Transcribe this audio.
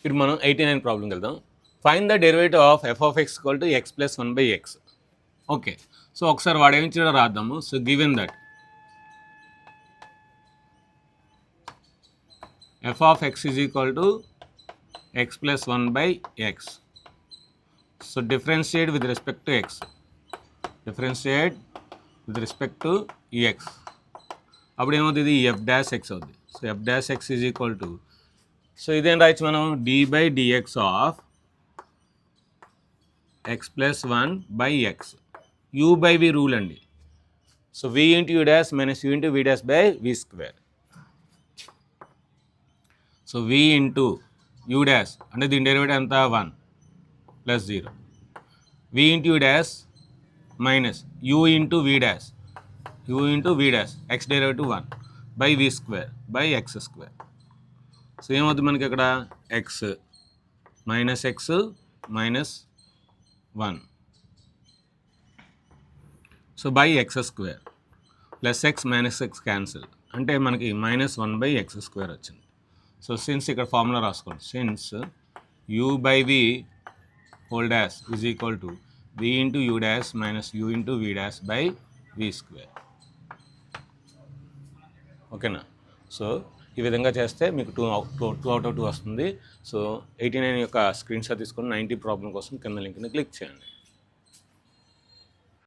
ఇప్పుడు మనం 89 ప్రాబ్లంకి వెళ్దాం. Find the derivative of f of x equal to x plus 1/x. Okay, so ఒకసారి వాడు ఏమి ఇచ్చాడో రాద్దాము. So given that f of x is equal to x plus 1/x. So differentiate with respect to x, differentiate with respect to x. అప్పుడు ఏమవుతుంది, f dash x అవుతుంది. So f dash x is equal to, so ఇదేం రాయొచ్చు మనం, d/dx of x plus 1/x. u by we rule అండి. So v into u dash minus u into v dash by v square. So v into u dash అంటే దీని derivative ఎంత, 1 plus 0. v into u dash minus u into v dash, u into v dash x derivative 1 by v square by x square. So ఏమవుతుంది మనకి ఇక్కడ, x minus x minus 1, so by x square plus x minus x cancel అంటే మనకి -1/x² వచ్చింది. So since ఇక్కడ formula రాసుకోండి, since u by v whole dash is equal to v into u dash minus u into v dash by v square. ఓకేనా? So ఈ విధంగా చేస్తే మీకు 2 out of 2 వస్తుంది. సో 89 యొక్క స్క్రీన్ షాట్ తీసుకొని 90 ప్రాబ్లం కోసం కింద లింక్ని క్లిక్ చేయండి.